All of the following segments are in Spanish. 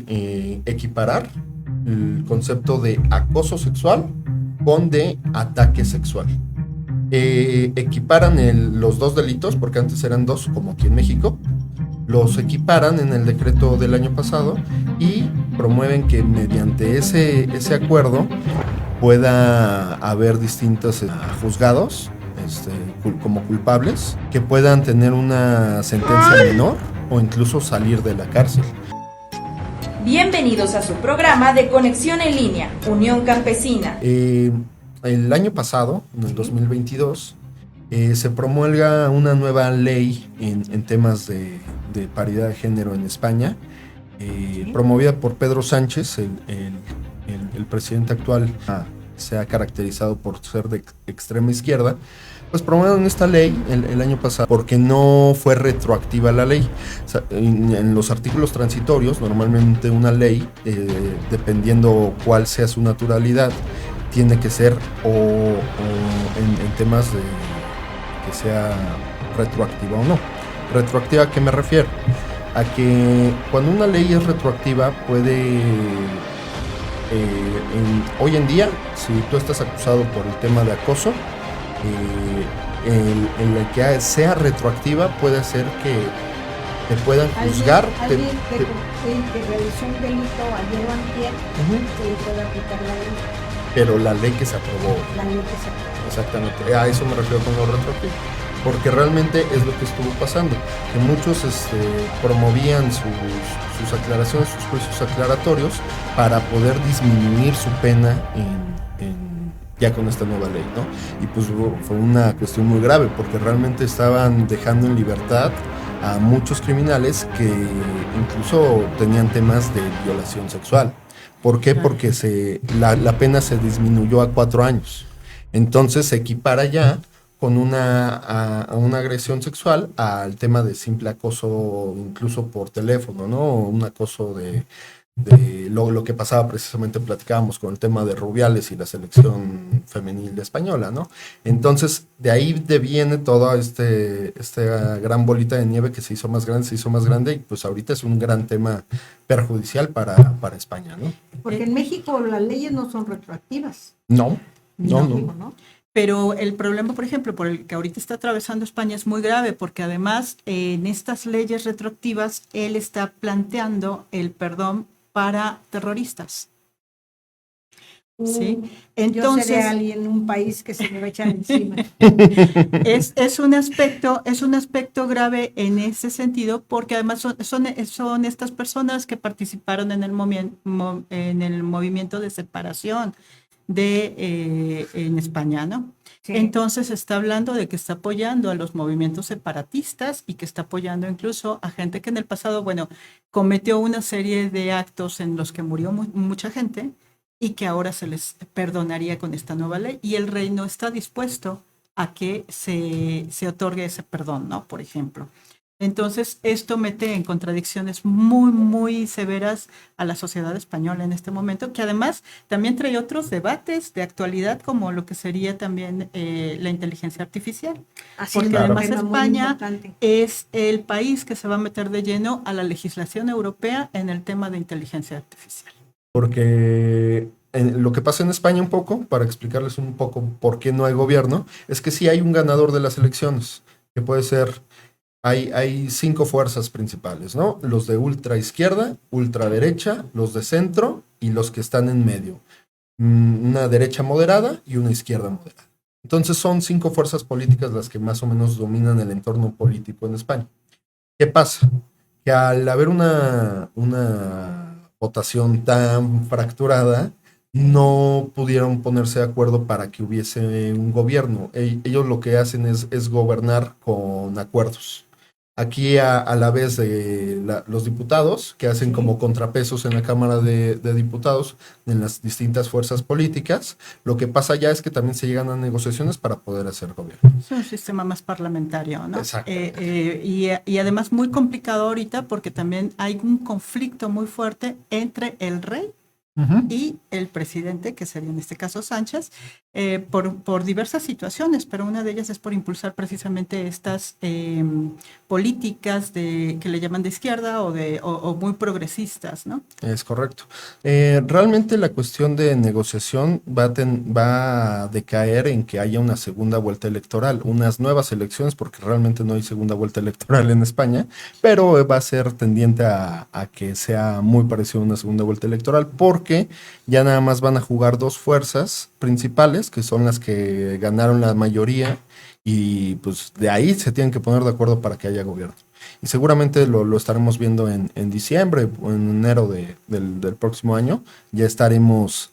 equiparar el concepto de acoso sexual con de ataque sexual. Equiparan los dos delitos, porque antes eran dos, como aquí en México, los equiparan en el decreto del año pasado y promueven que mediante ese acuerdo pueda haber distintos juzgados como culpables que puedan tener una sentencia menor o incluso salir de la cárcel. Bienvenidos a su programa de Conexión en Línea, Unión Campesina. El año pasado, en el 2022, se promulga una nueva ley en temas de paridad de género en España, promovida por Pedro Sánchez, el presidente actual. Se ha caracterizado por ser de extrema izquierda. Pues promovieron esta ley el año pasado porque no fue retroactiva la ley. O sea, en los artículos transitorios, normalmente una ley, dependiendo cuál sea su naturalidad, tiene que ser en temas de que sea retroactiva o no. ¿Retroactiva a qué me refiero? A que cuando una ley es retroactiva puede... hoy en día, si tú estás acusado por el tema de acoso, en la que sea retroactiva puede ser que te puedan juzgar. Alguien que realizó un delito ayer o antier, se le puede aplicar la ley. Pero la ley que se aprobó. La ley que se aprobó. Exactamente, a eso me refiero con lo retroactivo. Porque realmente es lo que estuvo pasando, que muchos promovían sus aclaraciones, sus juicios aclaratorios para poder disminuir su pena ya con esta nueva ley, ¿no? Y pues fue una cuestión muy grave, porque realmente estaban dejando en libertad a muchos criminales que incluso tenían temas de violación sexual. ¿Por qué? Porque la pena se disminuyó a 4 años. Entonces se equipara ya con una agresión sexual al tema de simple acoso, incluso por teléfono, ¿no? Un acoso de lo que pasaba precisamente, platicábamos con el tema de Rubiales y la selección femenil española, ¿no? Entonces, de ahí deviene toda esta gran bolita de nieve que se hizo más grande, y pues ahorita es un gran tema perjudicial para España, ¿no? Porque en México las leyes no son retroactivas. No. Pero el problema, por ejemplo, por el que ahorita está atravesando España es muy grave, porque además en estas leyes retroactivas él está planteando el perdón para terroristas. ¿Sí? Entonces, yo seré alguien en un país que se me va a echar encima. Es un aspecto grave en ese sentido, porque además son estas personas que participaron en el movimiento de separación en España, ¿no? Sí. Entonces está hablando de que está apoyando a los movimientos separatistas y que está apoyando incluso a gente que en el pasado, cometió una serie de actos en los que murió mucha gente y que ahora se les perdonaría con esta nueva ley, y el rey no está dispuesto a que se otorgue ese perdón, ¿no? Por ejemplo. Entonces, esto mete en contradicciones muy, muy severas a la sociedad española en este momento, que además también trae otros debates de actualidad, como lo que sería también la inteligencia artificial. Así porque claro. Además España es el país que se va a meter de lleno a la legislación europea en el tema de inteligencia artificial. Porque lo que pasa en España un poco, para explicarles un poco por qué no hay gobierno, es que sí hay un ganador de las elecciones, que puede ser... Hay 5 fuerzas principales, ¿no? Los de ultra izquierda, ultraderecha, los de centro y los que están en medio. Una derecha moderada y una izquierda moderada. Entonces son 5 fuerzas políticas las que más o menos dominan el entorno político en España. ¿Qué pasa? Que al haber una votación tan fracturada, no pudieron ponerse de acuerdo para que hubiese un gobierno. Ellos lo que hacen es gobernar con acuerdos. Aquí a la vez de los diputados, que hacen como contrapesos en la Cámara de Diputados, en las distintas fuerzas políticas, lo que pasa ya es que también se llegan a negociaciones para poder hacer gobierno. Es un sistema más parlamentario, ¿no? Exacto. Y además muy complicado ahorita, porque también hay un conflicto muy fuerte entre el rey y el presidente, que sería en este caso Sánchez, por diversas situaciones, pero una de ellas es por impulsar precisamente estas políticas que le llaman de izquierda o muy progresistas, ¿no? Es correcto. Realmente la cuestión de negociación va a decaer en que haya una segunda vuelta electoral, unas nuevas elecciones, porque realmente no hay segunda vuelta electoral en España, pero va a ser tendiente a que sea muy parecido a una segunda vuelta electoral, porque ya nada más van a jugar dos fuerzas principales, que son las que ganaron la mayoría, y pues de ahí se tienen que poner de acuerdo para que haya gobierno. Y seguramente lo estaremos viendo en diciembre o en enero del próximo año. Ya estaremos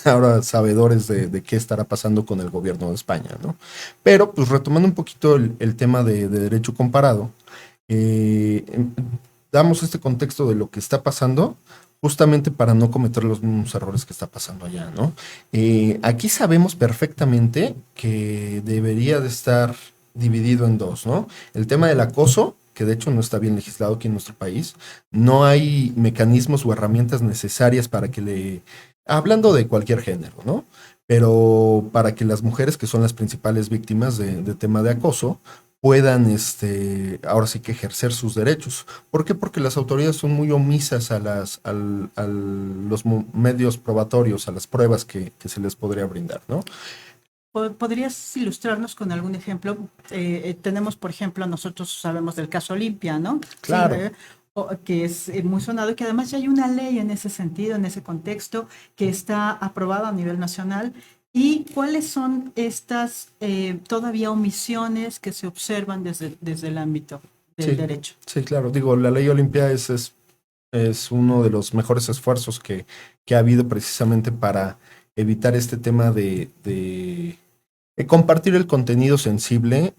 ahora sabedores de qué estará pasando con el gobierno de España, ¿no? Pero pues retomando un poquito el tema de derecho comparado, damos este contexto de lo que está pasando justamente para no cometer los mismos errores que está pasando allá, ¿no? Aquí sabemos perfectamente que debería de estar dividido en dos, ¿no? El tema del acoso, que de hecho no está bien legislado aquí en nuestro país, no hay mecanismos o herramientas necesarias para que hablando de cualquier género, ¿no? Pero para que las mujeres, que son las principales víctimas de tema de acoso, puedan, ahora sí que ejercer sus derechos. ¿Por qué? Porque las autoridades son muy omisas a los medios probatorios, a las pruebas que se les podría brindar, ¿no? ¿Podrías ilustrarnos con algún ejemplo? Tenemos, por ejemplo, nosotros sabemos del caso Olimpia, ¿no? Claro. Sí, que es muy sonado y que además ya hay una ley en ese sentido, en ese contexto, que está aprobada a nivel nacional. ¿Y cuáles son estas todavía omisiones que se observan desde el ámbito del derecho? Sí, claro. Digo, la ley Olimpia es uno de los mejores esfuerzos que ha habido precisamente para evitar este tema de compartir el contenido sensible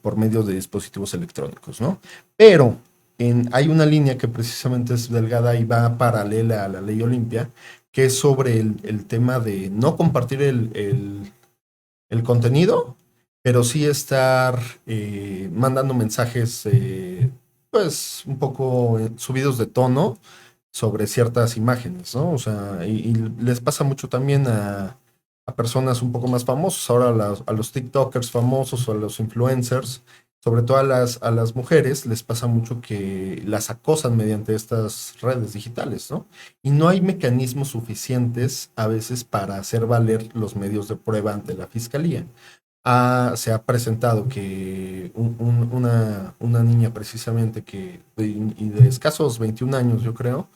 por medio de dispositivos electrónicos, ¿no? Pero hay una línea que precisamente es delgada y va paralela a la ley Olimpia, que es sobre el tema de no compartir el contenido, pero sí estar mandando mensajes pues un poco subidos de tono sobre ciertas imágenes, ¿no? O sea, y les pasa mucho también a personas un poco más famosas, ahora a los TikTokers famosos o a los influencers, sobre todo a las mujeres, les pasa mucho que las acosan mediante estas redes digitales, ¿no? Y no hay mecanismos suficientes a veces para hacer valer los medios de prueba ante la fiscalía. Se ha presentado que una niña precisamente y de escasos 21 años, yo creo,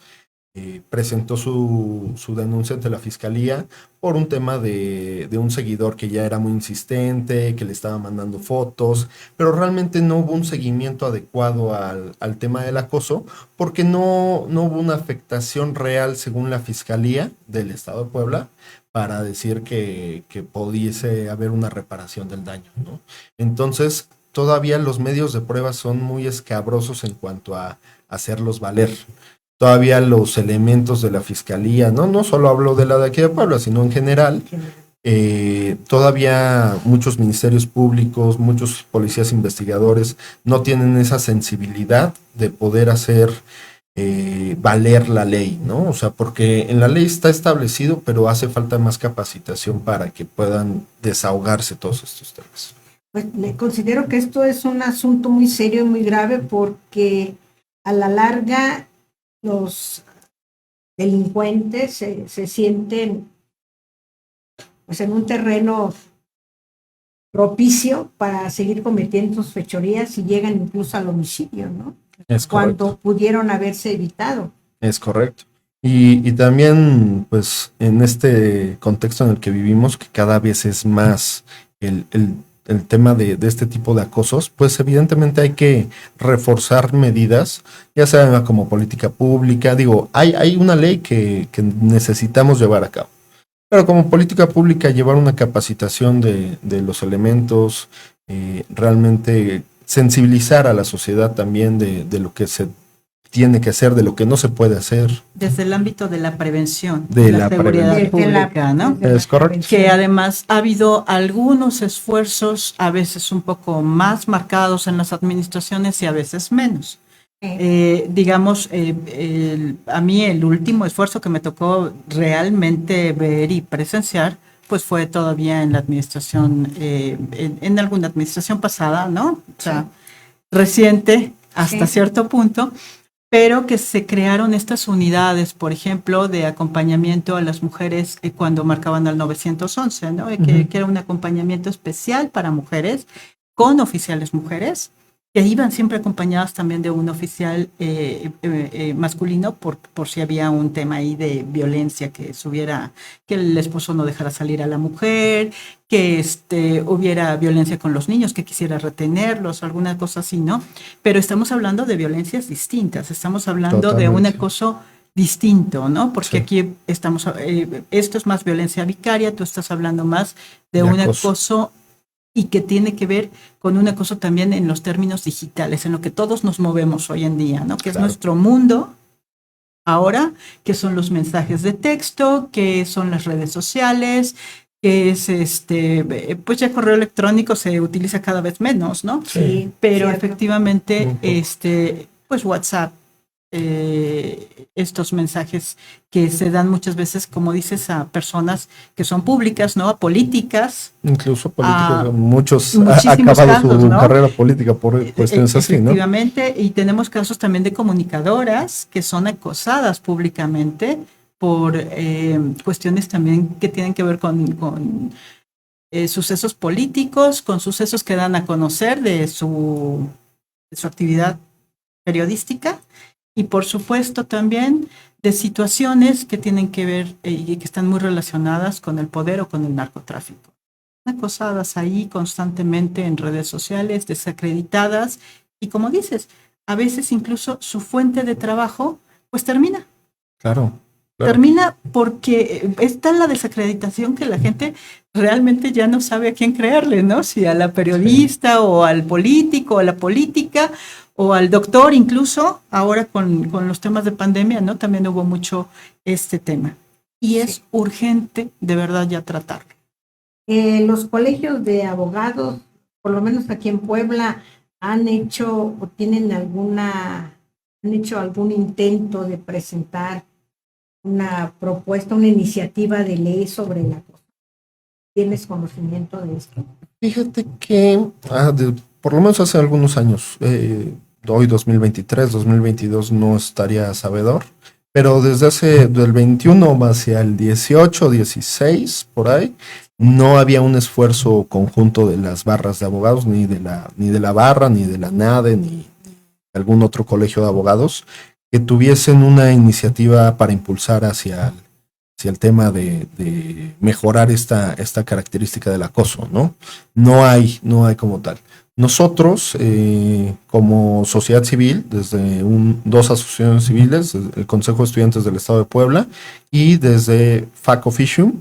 presentó su denuncia ante la fiscalía por un tema de un seguidor que ya era muy insistente, que le estaba mandando fotos, pero realmente no hubo un seguimiento adecuado al tema del acoso, porque no hubo una afectación real según la fiscalía del Estado de Puebla para decir que pudiese haber una reparación del daño, ¿no? Entonces, todavía los medios de prueba son muy escabrosos en cuanto a hacerlos valer. Todavía los elementos de la fiscalía, no solo hablo de la de aquí de Puebla, sino en general, todavía muchos ministerios públicos, muchos policías investigadores no tienen esa sensibilidad de poder hacer valer la ley, ¿no? O sea, porque en la ley está establecido, pero hace falta más capacitación para que puedan desahogarse todos estos temas. Pues le considero que esto es un asunto muy serio y muy grave, porque a la larga los delincuentes se sienten pues en un terreno propicio para seguir cometiendo sus fechorías y llegan incluso al homicidio, ¿no? Es cuando correcto. pudieron haberse evitado. Es correcto. Y también, pues, en este contexto en el que vivimos, que cada vez es más el tema de este tipo de acosos, pues evidentemente hay que reforzar medidas, ya sea como política pública. Digo, hay una ley que necesitamos llevar a cabo, pero como política pública llevar una capacitación de los elementos, realmente sensibilizar a la sociedad también de lo que se tiene que hacer, de lo que no se puede hacer. Desde el ámbito de la prevención, De la la seguridad prevención. pública, ¿no? Es correcto. Que además ha habido algunos esfuerzos, a veces un poco más marcados en las administraciones y a veces menos. Digamos, a mí el último esfuerzo que me tocó realmente ver y presenciar, pues fue todavía en la administración, en alguna administración pasada, ¿no? O sea, reciente hasta cierto punto, pero que se crearon estas unidades, por ejemplo, de acompañamiento a las mujeres cuando marcaban al 911, ¿no? Que era un acompañamiento especial para mujeres, con oficiales mujeres, que iban siempre acompañadas también de un oficial masculino por si había un tema ahí de violencia, que el esposo no dejara salir a la mujer, que hubiera violencia con los niños, que quisiera retenerlos, alguna cosa así, ¿no? Pero estamos hablando de violencias distintas, estamos hablando de un acoso distinto, ¿no? Porque aquí estamos, esto es más violencia vicaria, tú estás hablando más de un acoso y que tiene que ver con un acoso también en los términos digitales, en lo que todos nos movemos hoy en día, ¿no? Que es nuestro mundo ahora, que son los mensajes de texto, que son las redes sociales, que es pues ya correo electrónico se utiliza cada vez menos, ¿no? Sí. Pero efectivamente, pues WhatsApp, estos mensajes que se dan muchas veces, como dices, a personas que son públicas, ¿no? A políticas. Incluso políticos, muchos han acabado casos, su ¿no? carrera política por cuestiones así, ¿no? Efectivamente, y tenemos casos también de comunicadoras que son acosadas públicamente por cuestiones también que tienen que ver con sucesos políticos, con sucesos que dan a conocer de su actividad periodística. Y por supuesto también de situaciones que tienen que ver y que están muy relacionadas con el poder o con el narcotráfico. Acosadas ahí constantemente en redes sociales, desacreditadas, y como dices, a veces incluso su fuente de trabajo pues termina. Claro. Termina porque está la desacreditación que la gente realmente ya no sabe a quién creerle, ¿no? Si a la periodista o al político o a la política o al doctor, incluso ahora con los temas de pandemia, ¿no? También hubo mucho este tema. Y es urgente de verdad ya tratarlo. Los colegios de abogados, por lo menos aquí en Puebla, han hecho algún intento de presentar una propuesta, una iniciativa de ley sobre la cosa. ¿Tienes conocimiento de esto? Fíjate que por lo menos hace algunos años, hoy 2023, 2022 no estaría sabedor, pero desde del 21 hacia el 18, 16, por ahí, no había un esfuerzo conjunto de las barras de abogados, ni de la barra, ni de la NADE, ni algún otro colegio de abogados, que tuviesen una iniciativa para impulsar hacia el tema de mejorar esta característica del acoso, ¿no? No hay como tal. Nosotros, como sociedad civil, desde dos asociaciones civiles, el Consejo de Estudiantes del Estado de Puebla y desde FAC Officium,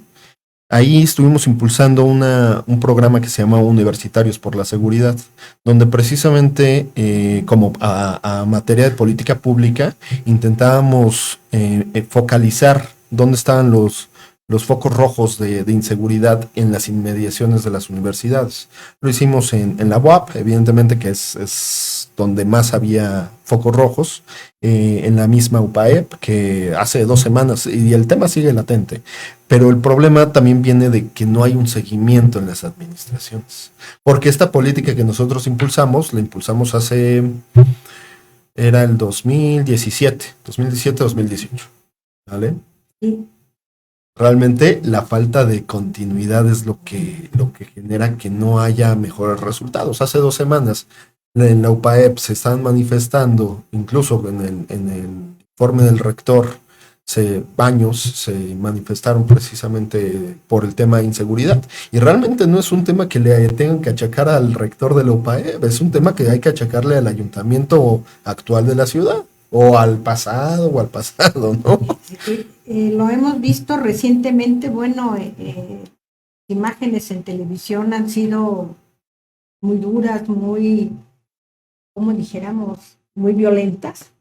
ahí estuvimos impulsando un programa que se llama Universitarios por la Seguridad, donde precisamente como a materia de política pública intentábamos focalizar dónde estaban los focos rojos de inseguridad en las inmediaciones de las universidades. Lo hicimos en la UAP, evidentemente, que es donde más había focos rojos, en la misma UPAEP, que hace 2 semanas, y el tema sigue latente. Pero el problema también viene de que no hay un seguimiento en las administraciones. Porque esta política que nosotros impulsamos, la impulsamos era el 2017-2018, ¿vale? Sí. Realmente la falta de continuidad es lo que genera que no haya mejores resultados. Hace 2 semanas en la UPAEP se están manifestando, incluso en el informe del rector, baños se manifestaron precisamente por el tema de inseguridad. Y realmente no es un tema que le tengan que achacar al rector de la UPAEP, es un tema que hay que achacarle al ayuntamiento actual de la ciudad. O al pasado, ¿no? Lo hemos visto recientemente, imágenes en televisión han sido muy duras, muy, como dijéramos, muy violentas,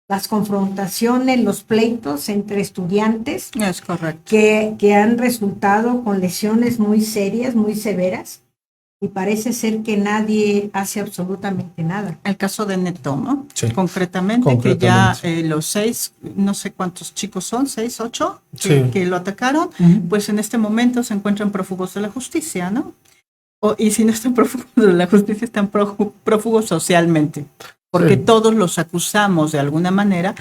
las confrontaciones, los pleitos entre estudiantes. Es correcto. Que han resultado con lesiones muy serias, muy severas. y parece ser que nadie hace absolutamente nada. El caso de Neto, ¿no? Sí. Concretamente, que ya los 6, no sé cuántos chicos son, 6, 8, que lo atacaron, pues en este momento se encuentran prófugos de la justicia, ¿no? Y si no están prófugos de la justicia, están prófugos socialmente, porque todos los acusamos de alguna manera